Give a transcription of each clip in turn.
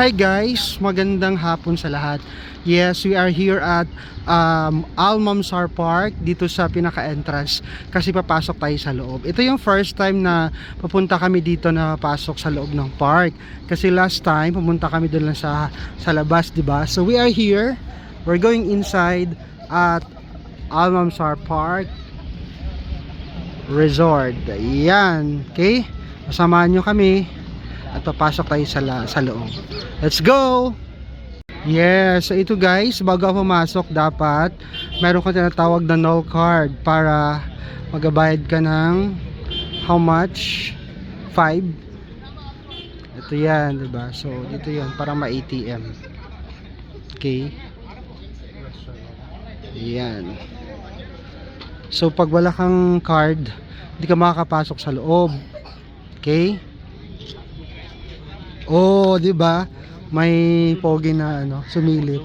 Hi guys, magandang hapon sa lahat. Yes, we are here at Almamsar Park dito sa pinaka-entrance kasi papasok tayo sa loob. Ito yung first time na papunta kami dito na pasok sa loob ng park. Kasi last time pumunta kami doon lang sa labas, 'di ba? So we are here. We're going inside at Almamsar Park Resort. Ayan, okay? Samahan nyo kami at papasok tayo sa loob. Let's go! Yes, so ito guys, bago ako pumasok dapat meron kang tinatawag na no card para magabayad ka ng how much? 5. Ito yan, diba? So dito yan, para ma-ATM. Okay. Yan. So pag wala kang card, hindi ka makakapasok sa loob. Okay? Oh, 'di ba? May pogi na sumilip.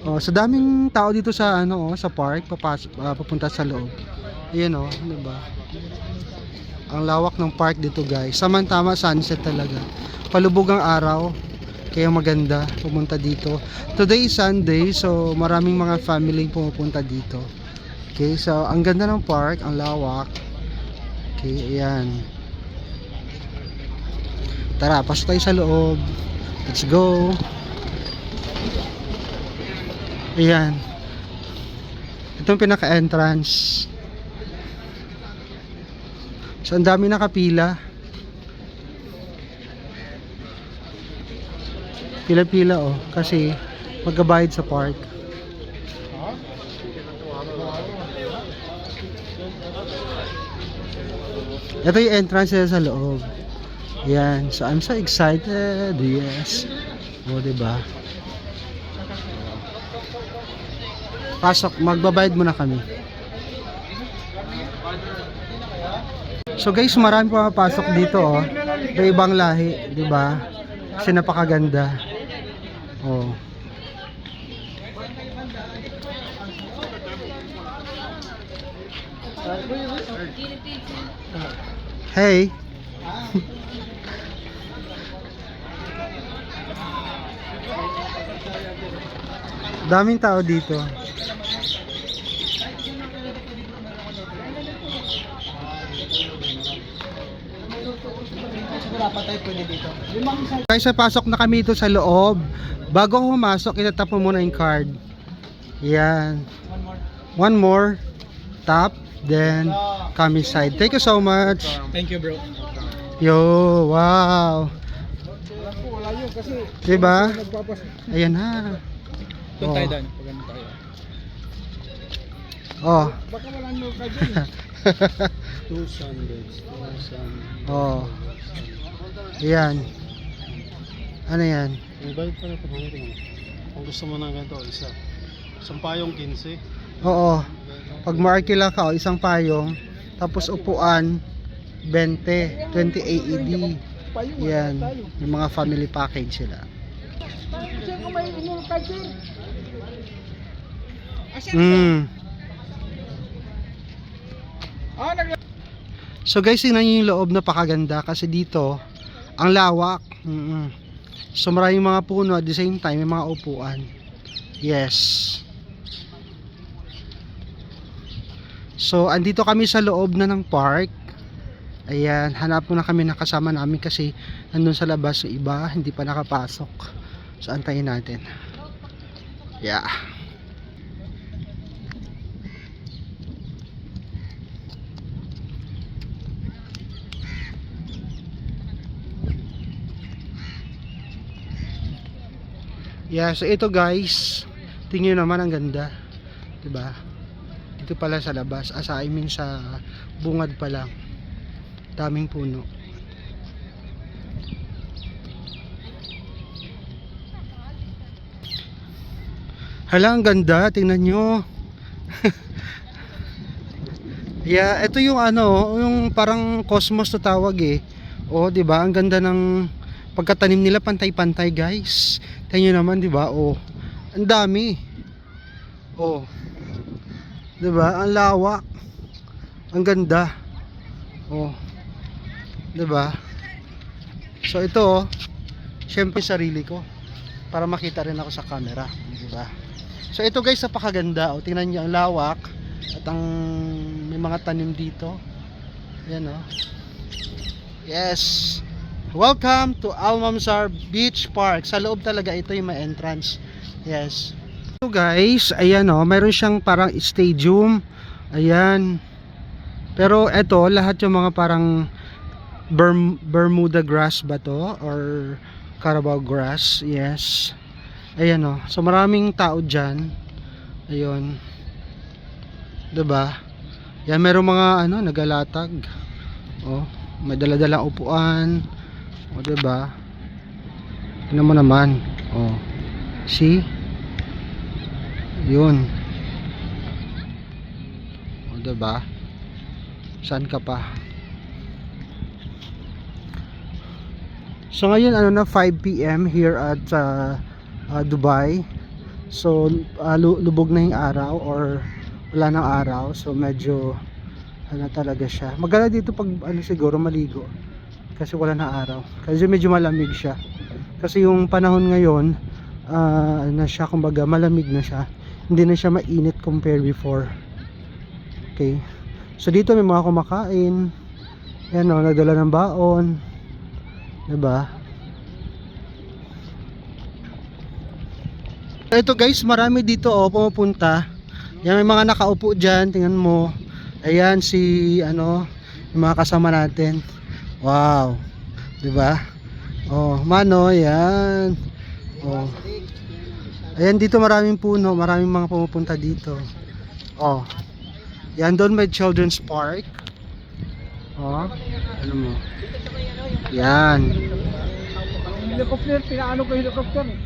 Oh, so daming tao dito sa sa park papunta sa loob. Ayan 'di ba? Ang lawak ng park dito, guys. Samantama sunset talaga. Palubog ang araw. Kaya maganda pumunta dito. Today is Sunday, so maraming mga family pumupunta dito. Okay, so ang ganda ng park, ang lawak. Okay, ayan. Tara, pasok tayo sa loob. Let's go. Ayan. Ito yung pinaka-entrance. So, ang dami nakapila. Pila-pila kasi magbabayad sa park. Ito yung entrance sa loob. Yan, so I'm so excited. Yes. O, diba? Pasok, magbabayad muna kami. So guys, marami pa papasok dito may ibang lahi, diba? Kasi napakaganda. Oh. Hey. Daming tao dito. Guys, pasok na kami dito sa loob. Bago ako pumasok, itatap mo muna yung card. Yan. One more. Tap. Then, come inside. Thank you so much. Thank you, bro. Yo, wow. Diba? Ayan ha. Doon tayo doon. Pagano tayo. Oh. Baka wala nyo ka dyan. 200. Oh. Ayan. Ano yan? May bayad pa na ito. Kung gusto mo na ganito, isa. Isang payong 15. Oo. Pag maarkila ka, isang payong. Tapos upuan, 20 AED. Yan. Yung mga family package sila. So guys, tingnan nyo yung loob, napakaganda kasi dito ang lawak. So maraming mga puno at the same time may mga upuan. Yes. So andito kami sa loob na ng park. Ayan, hanap mo na kami na kasama namin kasi nandun sa labas yung iba hindi pa nakapasok. So antayin natin. Yeah. Yeah, so ito guys, tingnan naman ang ganda. 'Di ba? Dito pala sa labas, I mean sa bungad pa lang. Daming puno. Hala, ang ganda, tingnan nyo. Yeah, ito yung yung parang cosmos na tawag Oh, 'di ba? Ang ganda ng pagkatanim nila, pantay-pantay, guys. Tingnan nyo naman, 'di ba? Oh, ang dami. Oh. 'Di ba? Ang lawak. Ang ganda. Oh. 'Di ba? So ito syempre sarili ko para makita rin ako sa camera, di ba? So ito guys, napakaganda. O, tingnan niyo ang lawak at ang may mga tanim dito. Yan oh. Yes. Welcome to Almanzar Beach Park. Sa loob talaga ito yung may entrance. Yes. So guys, ayan oh, mayroon siyang parang stadium. Ayan. Pero eto, lahat yung mga parang Bermuda grass ba to? Or Carabao grass. Yes. Ayan oh. So maraming tao dyan. Ayun. Diba? Yan, merong mga ano, nagalatag. Oh, may dala-dala upuan. O, diba? Tingnan mo naman. Oh. See? Yun. O, diba? Saan ka pa? So ngayon ano na 5 PM here at Dubai. So lubog na yung araw or wala nang araw. So medyo ano talaga siya. Maganda dito pag ano siguro maligo. Kasi wala na araw. Kasi medyo malamig siya. Kasi yung panahon ngayon na siya, kumbaga malamig na siya. Hindi na siya mainit compare before. Okay. So dito may mga kumakain. Yan o, nagdala ng baon. Diba? Ito guys, marami dito oh, pumupunta. Yan, may mga nakaupo dyan. Tingnan mo. Ayan si ano, yung mga kasama natin. Wow. Diba? Oh, Mano, yan. Oh. Ayan, dito maraming puno, maraming mga pumupunta dito. Oh. Yan, doon may children's park. Oh. Ano mo? Yan. Helicopter, pinaano ko helicopter eh.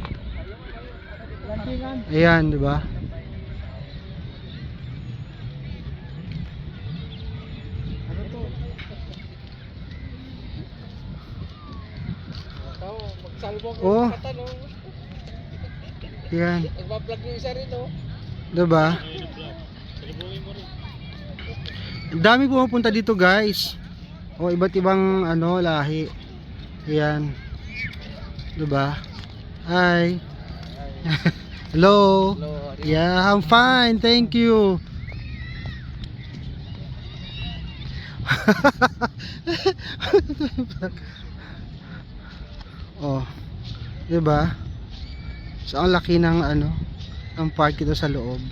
Ayan, di ba? Oh. Yan. Nagpa-vlog yung isa rin oh. Diba? Ang dami pumupunta dito guys. O iba't ibang ano lahi. Ayan. Diba? Hi. Hello. Yeah, I'm fine. Thank you. Oh. Diba? So ang laki ng ano, ng park dito sa loob.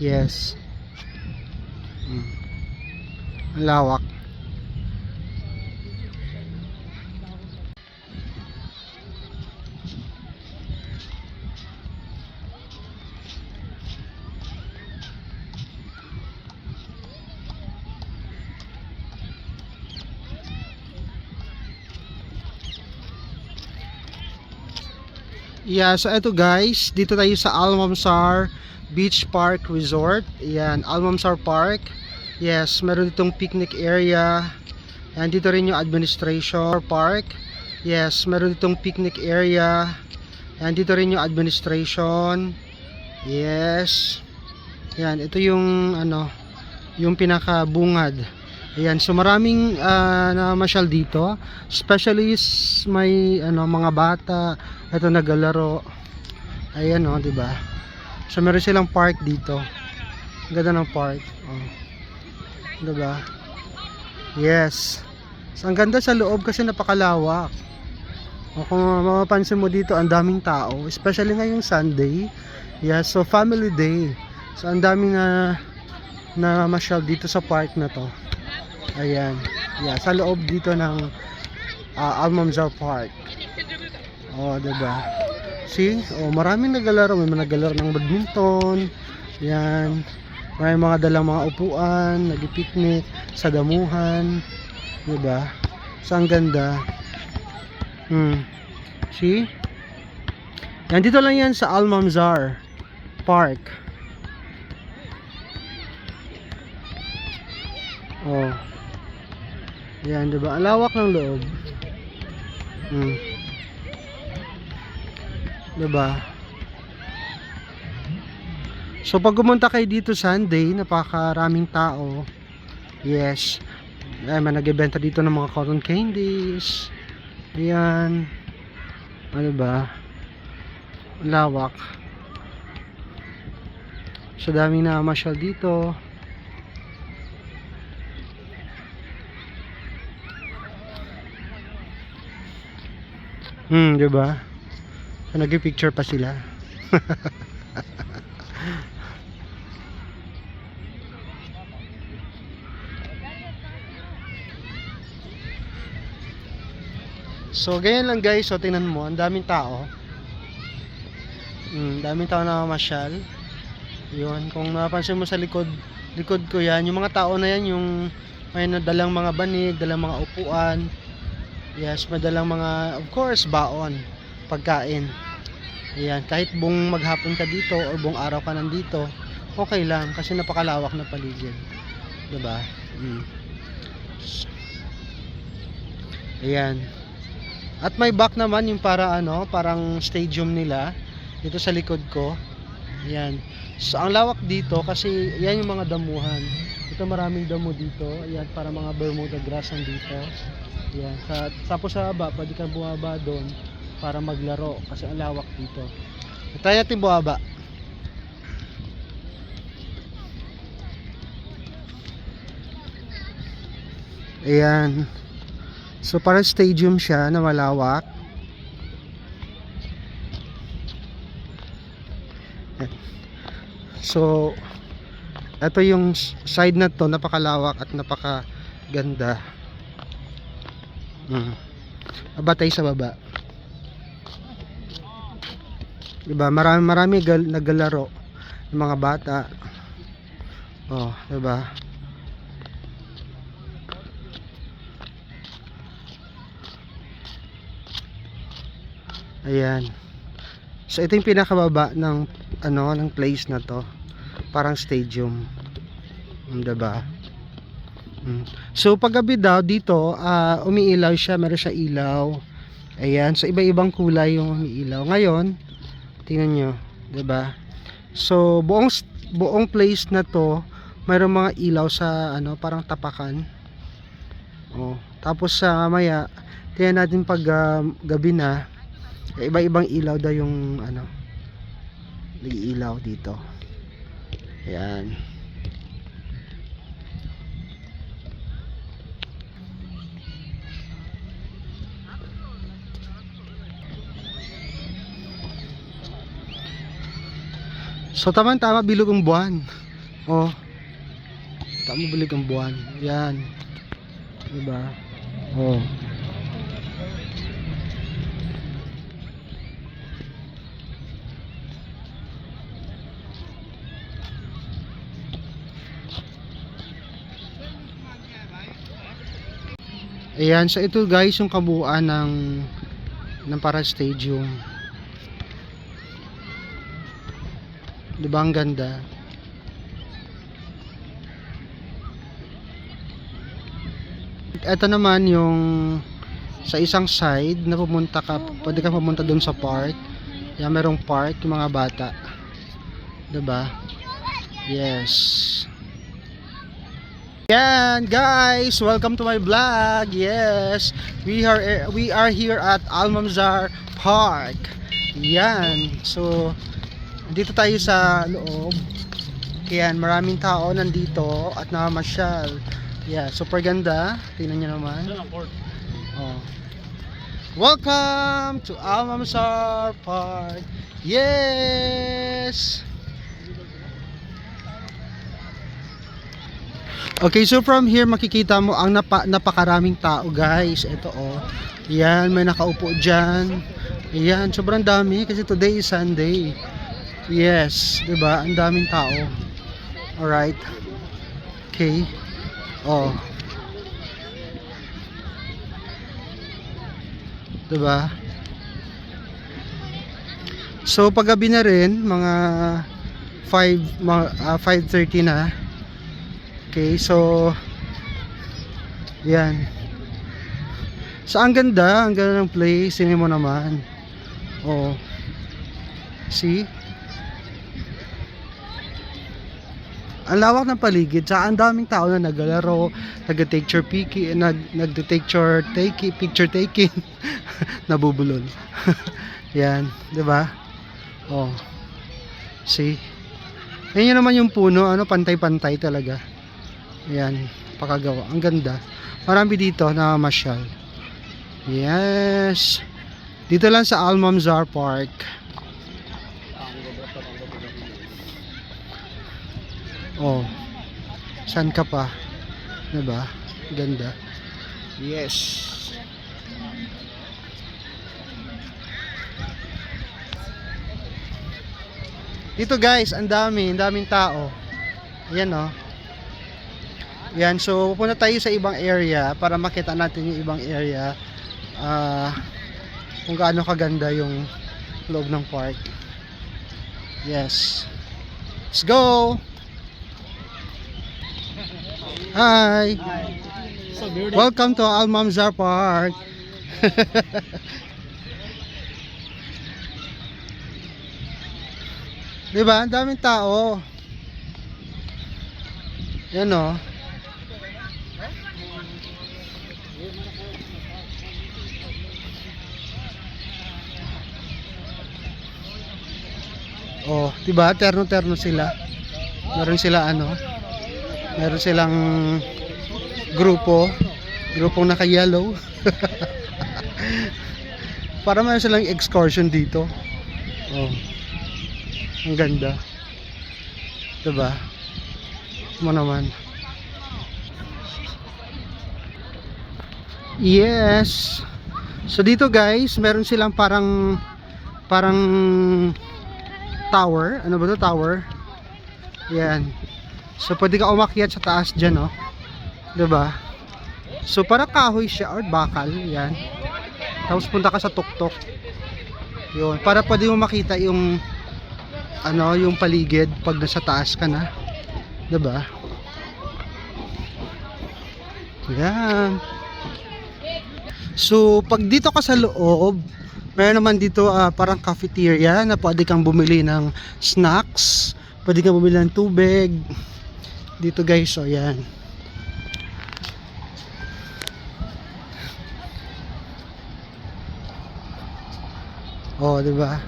Yes. Ang lawak. Yeah, so eto guys, dito tayo sa Almanzar Beach Park Resort. Yan, Almanzar Park. Yes, meron ditong picnic area. Yan, dito rin yung administration park. Yes, meron ditong picnic area. Yan, dito rin yung administration. Yes. Yan, ito yung ano, yung pinakabungad. Ayan, so maraming namasyal dito, especially may ano, mga bata, ito naglalaro. Ayan oh, 'di ba? So meron silang park dito. Ang ganda ng park. Oh. 'Di ba? Yes. So ang ganda sa loob kasi napakalawak. O, kung mapapansin mo dito, ang daming tao, especially ngayong Sunday. Yes, so family day. So ang daming na masyal dito sa park na 'to. Ayan. Yeah, sa loob dito ng Almanzar Park. Oh, diba? See? Oh, maraming naglalaro. May mga naglalaro ng badminton. Yan. May mga dalang mga upuan, nagpi-picnic sa damuhan. Diba? So, ang ganda. See? Yan, dito lang yan sa Almanzar Park. Oh. Yan, diba? Ang lawak ng loob. Diba? So pag pumunta kayo dito Sunday, napakaraming tao. Yes. Ay, may nag-ibenta dito ng mga cotton candies. Ayan. Ano ba? Lawak. So daming na masyal dito. Di ba? So, nag-picture pa sila. So ganyan lang guys, so tingnan mo, ang daming tao. Daming tao na mamasyal. Yun, kung napansin mo sa likod ko yan, yung mga tao na yan, yung may nadalang mga banig, dalang mga upuan. Yes, madalang mga, of course, baon, pagkain. Ayan, kahit buong maghapon ka dito o buong araw ka nandito, okay lang kasi napakalawak na paligid. 'Di ba? Ayan. At may back naman yung para ano, parang stadium nila dito sa likod ko. Ayan. So ang lawak dito kasi yan yung mga damuhan. Ito maraming damo dito. Ayan, para mga Bermuda grass dito. Ayan. Tapos sa baba, pwede ka bumaba doon para maglaro kasi ang lawak dito. Try natin bumaba. Ayan. So parang stadium siya na malawak. So ito yung side na to, napakalawak at napakaganda. Aba tayo sa baba. Diba? Marami naglalaro ng mga bata. Oh, diba? Ayan. So ito yung pinakababa ng ano, ng place na to. Parang stadium. Diba? So pag gabi daw dito, umiilaw siya, meron siya ilaw. Ayan, so iba-ibang kulay yung umiilaw. Ngayon, tingnan nyo, 'di ba? So buong place na to, mayroong mga ilaw sa ano, parang tapakan. Oh, tapos sa maya, tingnan natin pag gabi na, iba-ibang ilaw daw yung ano, nag-iilaw dito. Ayan. So tama bilog ang buwan. Oh. Tama bilog ang buwan. Yan. Diba? Oh. Ayan, so ito guys yung kabuuan ng para stadium. Diba ang ganda? Ito naman yung sa isang side na pumunta ka, pwede ka pumunta dun sa park. Yan, merong park yung mga bata. Diba? Yes. Yan guys, welcome to my vlog. Yes, we are here at Almanzar Park. Yan. So dito tayo sa loob. Kaya maraming tao nandito at namamasyal. Yeah, super ganda. Tingnan niyo naman. Oh. Welcome to Almanzar Park. Yes. Okay, so from here makikita mo ang napakaraming tao, guys. Ito oh. Yan, may nakaupo diyan. Yan, sobrang dami kasi today is Sunday. Yes, 'di ba? Ang daming tao. All right. Okay. Oh. 'Di ba? So paggabi na rin, mga 5:30 na. Okay, so yan. So ang ganda ng place, sinin mo naman. Oh. See? Ang lawak ng paligid, sa ang daming tao na naglalaro, nag-picture taking, picture taking, nabubulol. Yan, 'di ba? Oh. See? Yan naman yung puno, ano, pantay-pantay talaga. Yan, pakagawa. Ang ganda. Marami dito na masyal. Yes. Dito lang sa Almanzar Park. Oh. Saan ka pa? 'Di ba? Ganda. Yes. Dito guys, ang daming tao. Ayan oh. Yan, so pupunta tayo sa ibang area para makita natin yung ibang area. Kung gaano kaganda yung loob ng park. Yes. Let's go. Hi. So beautiful. Welcome to Almanzar Park. Diba? Ang daming tao. Yan o. Oh, diba? Terno-terno sila. Meron sila ano? Meron silang grupong naka-yellow. Para meron silang excursion dito. Oh. Ang ganda. Diba? Mo naman. Yes. So dito guys, meron silang parang tower. Ano ba 'to? Tower. Yan. So pwede ka umakyat sa taas diyan, oh. 'Di ba? So para kahoy siya or bakal, yan. Tapos punta ka sa tuktok. 'Yun, para pwede mo makita yung ano, yung paligid pag nasa taas ka na. 'Di ba? Yan. So pag dito ka sa loob, meron naman dito parang cafeteria na pwede kang bumili ng snacks, pwede kang bumili ng tubig. Dito guys, so yan. Oh, 'di ba?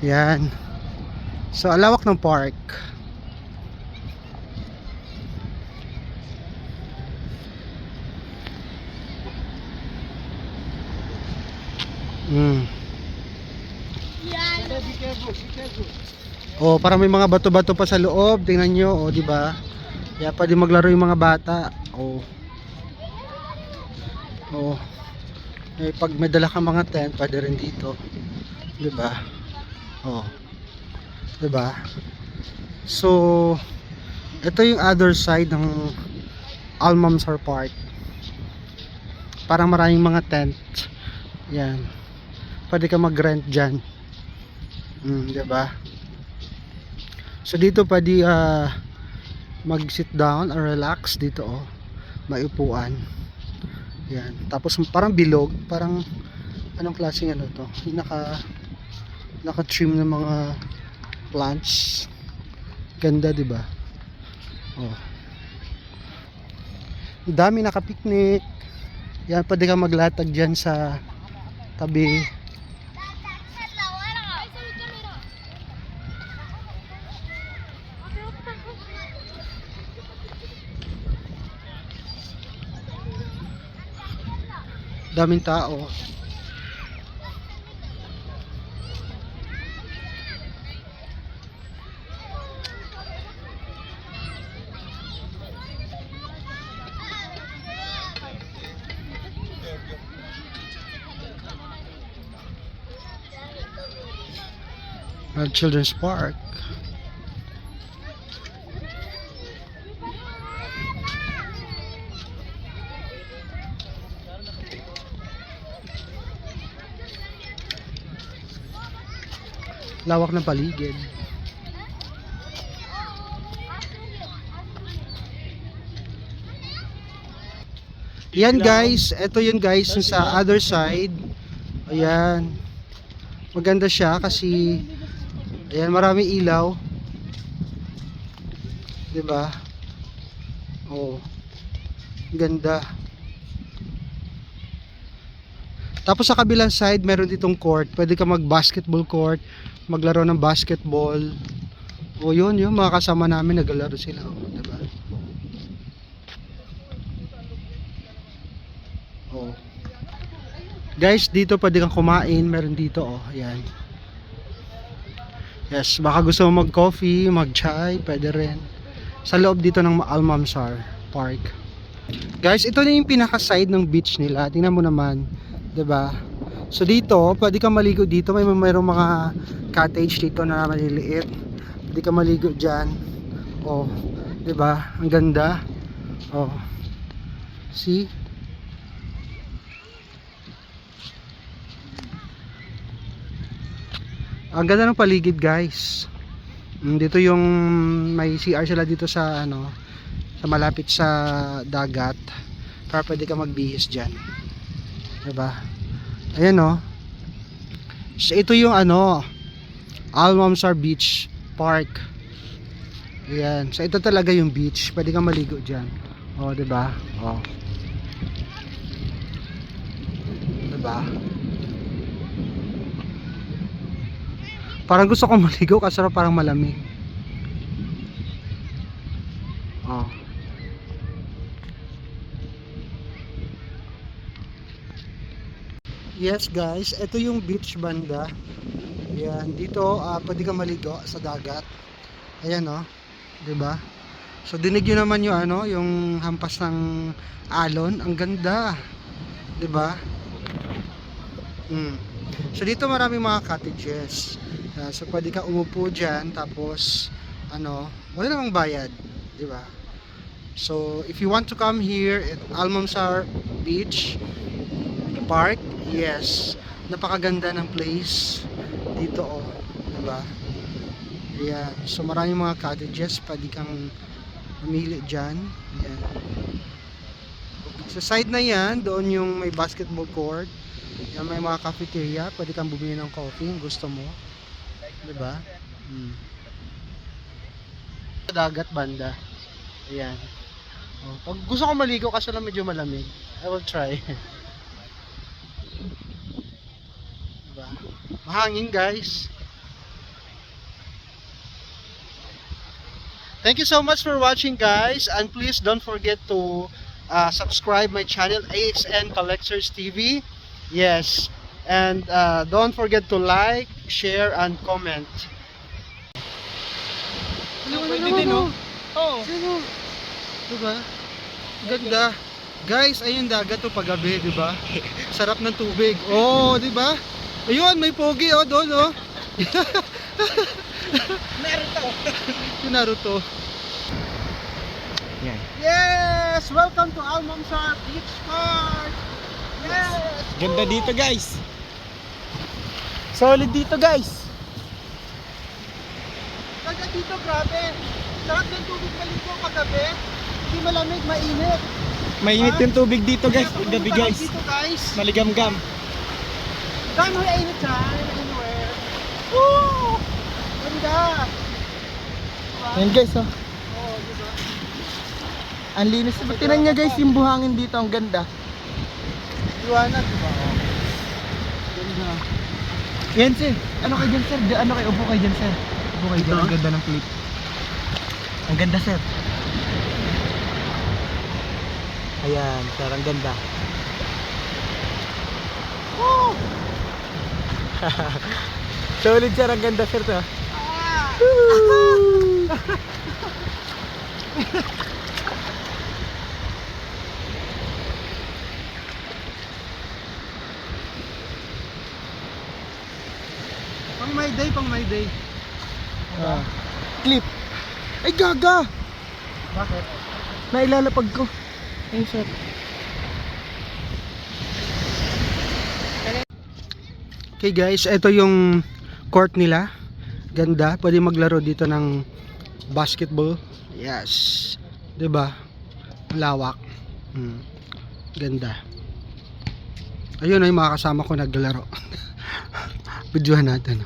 Yan. So, alawak ng park. Oh, para may mga bato-bato pa sa loob. Tingnan nyo, oh, di ba? Kaya pwede maglaro yung mga bata. Oh. Oh. Eh, pag may dala kang mga tent, pwede rin dito. Di ba? Oh. 'Di ba? So ito yung other side ng Almanzar Park. Parang maraming mga tent. Yan. Pwede ka mag-rent diyan. 'Di ba? So dito pwede mag-sit down or relax dito, oh. May upuan. Yan. Tapos parang bilog, parang anong klaseng ano to? Yung naka-trim ng mga plants. Ganda, 'di ba? Oh. Dami naka-picnic. Yan, pwede kang maglatag diyan sa tabi. Daming tao. Children's Park. Lawak ng paligid. Yan guys, ito yun guys sa other side. Ayan. Maganda siya kasi ayan, marami ilaw. 'Di ba? Oh. Ganda. Tapos sa kabilang side, meron ditong court. Pwede ka mag-basketball court, maglaro ng basketball. O yun, yung mga kasama namin naglalaro sila, oh, 'di ba? Oh. Guys, dito pwede kang kumain, meron dito, oh, ayan. Yes, baka gusto mo mag-coffee, mag-chai, pwede rin. Sa loob dito ng Almanzar Park. Guys, ito na yung pinaka-side ng beach nila. Tingnan mo naman, 'di ba? So dito, pwede kang maligo dito. Mayroong mga cottage dito na maliliit. Pwede kang maligo diyan. Oh, 'di ba? Ang ganda. Oh. See? Ang ganda ng paligid, guys. Dito yung may CR sila dito sa ano, sa malapit sa dagat. Para pwede ka magbihis diyan. 'Di ba? Ayan, oh. So ito yung ano, Almanzar Beach Park. Ayan. So ito talaga yung beach. Pwede kang maligo diyan. Oh, 'di ba? Oh. 'Di ba? Parang gusto kong maligo kasi parang malamig. Oh. Yes guys, ito yung beach banda. Yan, dito pwede kang maligo sa dagat. Ayan, oh, 'di ba? So dinig niyo naman yung ano, yung hampas ng alon, ang ganda. 'Di ba? So dito maraming mga cottages. So pwede kang umupo diyan tapos ano, wala namang bayad, 'di ba? So if you want to come here at Almanzar Beach Park, yes, napakaganda ng place dito, oh, 'di ba? Ayan. So maraming mga cottages, pwede kang mamili diyan. Ayan. Sa side na 'yan, doon yung may basketball court. Yan, may mga cafeteria, pwede kang bumili ng coffee kung gusto mo. 'Di ba? Dagat banda. Ayan. Oh, pag gusto ko maligo kasi lang medyo malamig, I will try. Diba? Mahangin, guys. Thank you so much for watching, guys, and please don't forget to subscribe my channel AXN Collectors TV. Yes, and don't forget to like, share, and comment. Pwede din, no? Oo. Sino? Diba? Ganda. Guys, ayun dagat to paggabi, diba? Sarap ng tubig. Oh, diba? Ayun, may pogi, oh, doon, oh. Naruto. Si Naruto. Yan. Yes! Welcome to Almanzar Beach Park! Yes! Ganda dito, guys. Solid dito, guys. Ganda dito, grabe. Sarap ng tubig maligo paggabi. Hindi malamig, mainit. Mainit yung tubig dito, guys. Kaya Gabi, pumunta guys. Dito, guys. Maligam-gam. Gano'n mainit dyan, anywhere. Woo! Ganda! Diba? Yan, guys, oh. Oo, diba? Ang linis. Tinan niya, guys, yung buhangin dito. Ang ganda. Liwanag, diba? Oh. Ganda. Yan, sir. Ano kayo dyan, sir? Ano kayo? Upo kayo dyan, sir. Upo kayo dyan. Ang ganda ng clip. Ang ganda, sir. Ayan, sir. Ang ganda. Woo! Solid, sir. Ang ganda, sir. To. Pang my day, pang my day. Clip. Ay, gaga! Bakit? Nailalapag ko. Ay, sir. Okay guys, ito yung court nila. Ganda, pwede maglaro dito ng basketball. Yes. 'Di ba? Lawak. Ganda. Ayun ay mga kasama ko naglalaro. Videohan natin.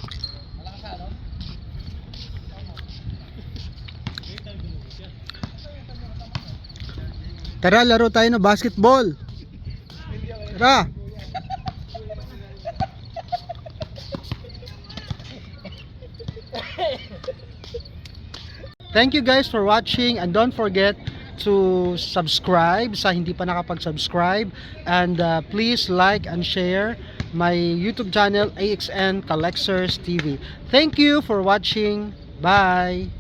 Tara, laro tayo ng basketball. Tara. Thank you guys for watching, and don't forget to subscribe sa hindi pa nakapag-subscribe, and please like and share my YouTube channel AXN Collectors TV. Thank you for watching. Bye.